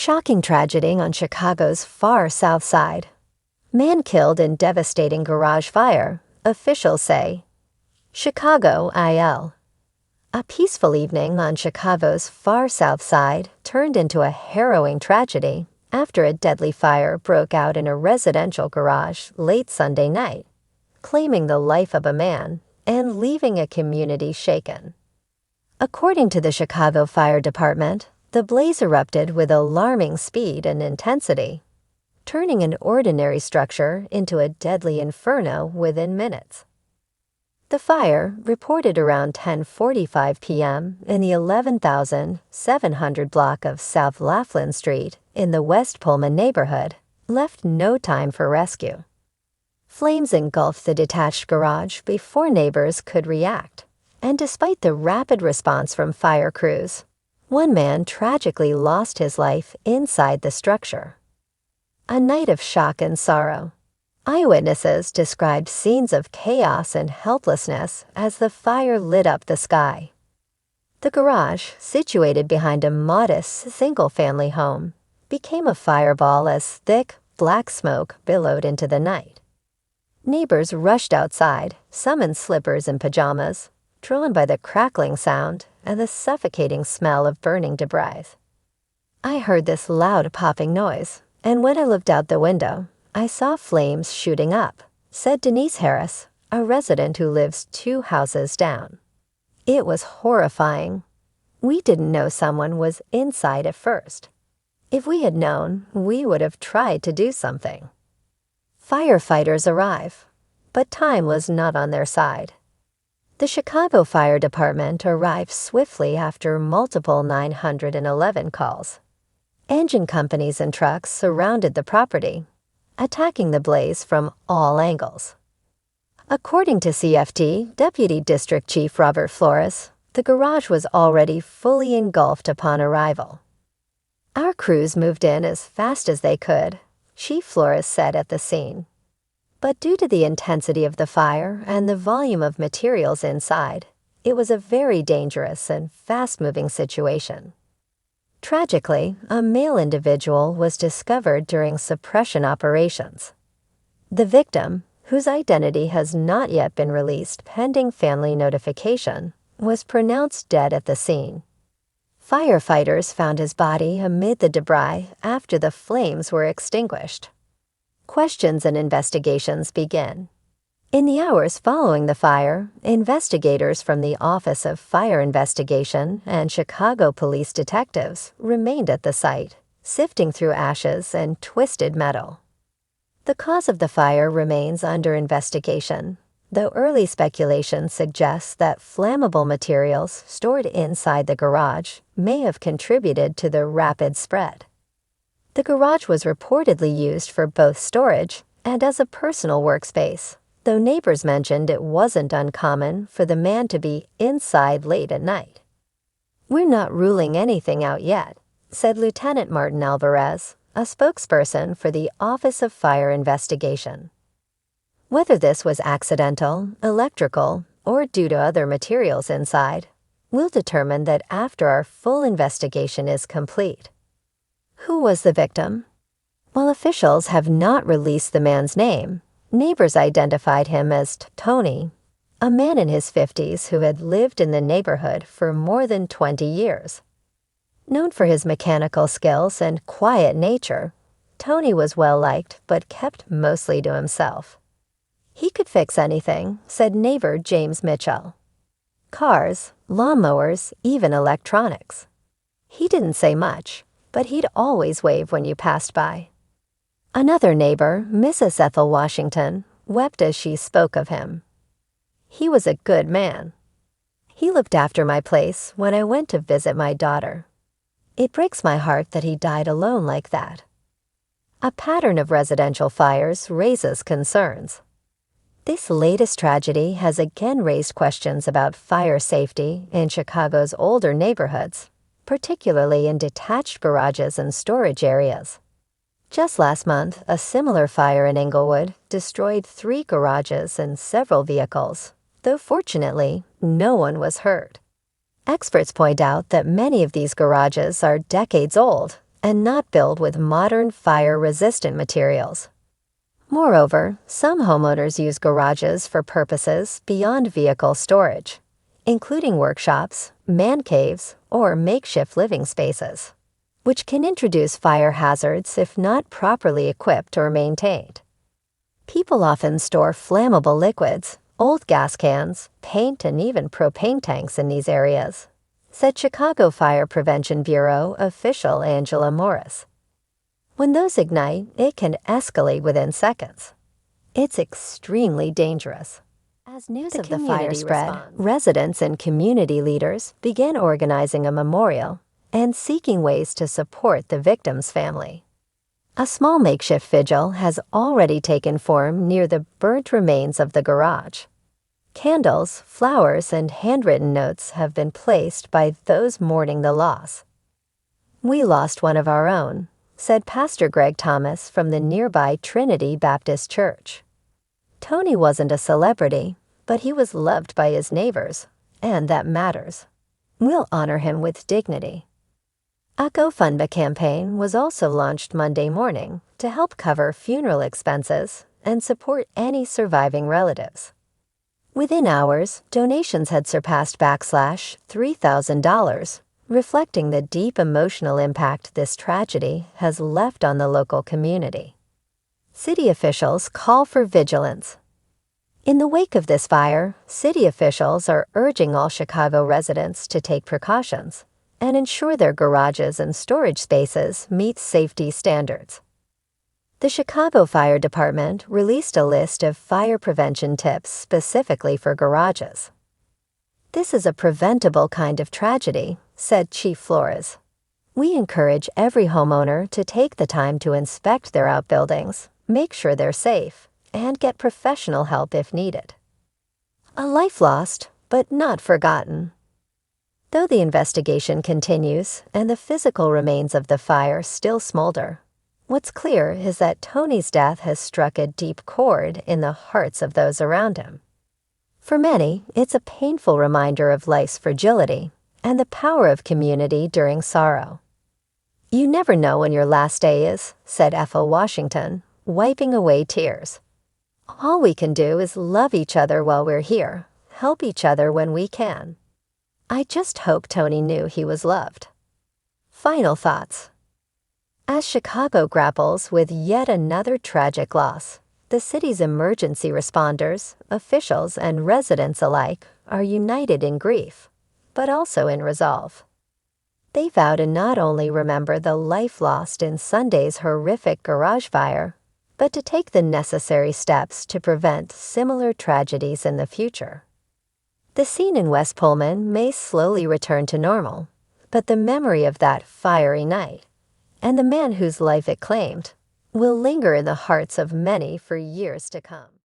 Shocking tragedy on Chicago's far south side. Man killed in devastating garage fire, officials say. Chicago, IL. A peaceful evening on Chicago's far south side turned into a harrowing tragedy after a deadly fire broke out in a residential garage late Sunday night, claiming the life of a man and leaving a community shaken. According to the Chicago Fire Department, the blaze erupted with alarming speed and intensity, turning an ordinary structure into a deadly inferno within minutes. The fire, reported around 10:45 p.m. in the 11,700 block of South Laughlin Street in the West Pullman neighborhood, left no time for rescue. Flames engulfed the detached garage before neighbors could react, and despite the rapid response from fire crews, one man tragically lost his life inside the structure. A night of shock and sorrow. Eyewitnesses described scenes of chaos and helplessness as the fire lit up the sky. The garage, situated behind a modest single-family home, became a fireball as thick, black smoke billowed into the night. Neighbors rushed outside, some in slippers and pajamas, drawn by the crackling sound and the suffocating smell of burning debris. I heard this loud popping noise, and when I looked out the window, I saw flames shooting up, said Denise Harris, a resident who lives 2 houses down. It was horrifying. We didn't know someone was inside at first. If we had known, we would have tried to do something. Firefighters arrive, but time was not on their side. The Chicago Fire Department arrived swiftly after multiple 911 calls. Engine companies and trucks surrounded the property, attacking the blaze from all angles. According to CFT Deputy District Chief Robert Flores, the garage was already fully engulfed upon arrival. Our crews moved in as fast as they could, Chief Flores said at the scene. But due to the intensity of the fire and the volume of materials inside, it was a very dangerous and fast-moving situation. Tragically, a male individual was discovered during suppression operations. The victim, whose identity has not yet been released pending family notification, was pronounced dead at the scene. Firefighters found his body amid the debris after the flames were extinguished. Questions and investigations begin. In the hours following the fire, investigators from the Office of Fire Investigation and Chicago police detectives remained at the site, sifting through ashes and twisted metal. The cause of the fire remains under investigation, though early speculation suggests that flammable materials stored inside the garage may have contributed to the rapid spread. The garage was reportedly used for both storage and as a personal workspace, though neighbors mentioned it wasn't uncommon for the man to be inside late at night. "We're not ruling anything out yet," said Lieutenant Martin Alvarez, a spokesperson for the Office of Fire Investigation. Whether this was accidental, electrical, or due to other materials inside, we'll determine that after our full investigation is complete. Who was the victim? While officials have not released the man's name, neighbors identified him as Tony, a man in his 50s who had lived in the neighborhood for more than 20 years. Known for his mechanical skills and quiet nature, Tony was well-liked but kept mostly to himself. He could fix anything, said neighbor James Mitchell. Cars, lawnmowers, even electronics. He didn't say much, but he'd always wave when you passed by. Another neighbor, Mrs. Ethel Washington, wept as she spoke of him. He was a good man. He looked after my place when I went to visit my daughter. It breaks my heart that he died alone like that. A pattern of residential fires raises concerns. This latest tragedy has again raised questions about fire safety in Chicago's older neighborhoods, particularly in detached garages and storage areas. Just last month, a similar fire in Englewood destroyed 3 garages and several vehicles, though fortunately, no one was hurt. Experts point out that many of these garages are decades old and not build with modern fire-resistant materials. Moreover, some homeowners use garages for purposes beyond vehicle storage, including workshops, man caves, or makeshift living spaces, which can introduce fire hazards if not properly equipped or maintained. People often store flammable liquids, old gas cans, paint, and even propane tanks in these areas, said Chicago Fire Prevention Bureau official Angela Morris. When those ignite, it can escalate within seconds. It's extremely dangerous. As news of the fire spread, residents and community leaders began organizing a memorial and seeking ways to support the victim's family. A small makeshift vigil has already taken form near the burnt remains of the garage. Candles, flowers, and handwritten notes have been placed by those mourning the loss. "We lost one of our own," said Pastor Greg Thomas from the nearby Trinity Baptist Church. "Tony wasn't a celebrity, but he was loved by his neighbors, and that matters. We'll honor him with dignity." A GoFundMe campaign was also launched Monday morning to help cover funeral expenses and support any surviving relatives. Within hours, donations had surpassed $3,000, reflecting the deep emotional impact this tragedy has left on the local community. City officials call for vigilance. In the wake of this fire, city officials are urging all Chicago residents to take precautions and ensure their garages and storage spaces meet safety standards. The Chicago Fire Department released a list of fire prevention tips specifically for garages. "This is a preventable kind of tragedy," said Chief Flores. "We encourage every homeowner to take the time to inspect their outbuildings, make sure they're safe, and get professional help if needed." A life lost, but not forgotten. Though the investigation continues and the physical remains of the fire still smolder, what's clear is that Tony's death has struck a deep chord in the hearts of those around him. For many, it's a painful reminder of life's fragility and the power of community during sorrow. "You never know when your last day is," said Ethel Washington, wiping away tears. "All we can do is love each other while we're here, help each other when we can. I just hope Tony knew he was loved." Final thoughts. As Chicago grapples with yet another tragic loss, the city's emergency responders, officials, and residents alike are united in grief, but also in resolve. They vow to not only remember the life lost in Sunday's horrific garage fire, but to take the necessary steps to prevent similar tragedies in the future. The scene in West Pullman may slowly return to normal, but the memory of that fiery night and the man whose life it claimed will linger in the hearts of many for years to come.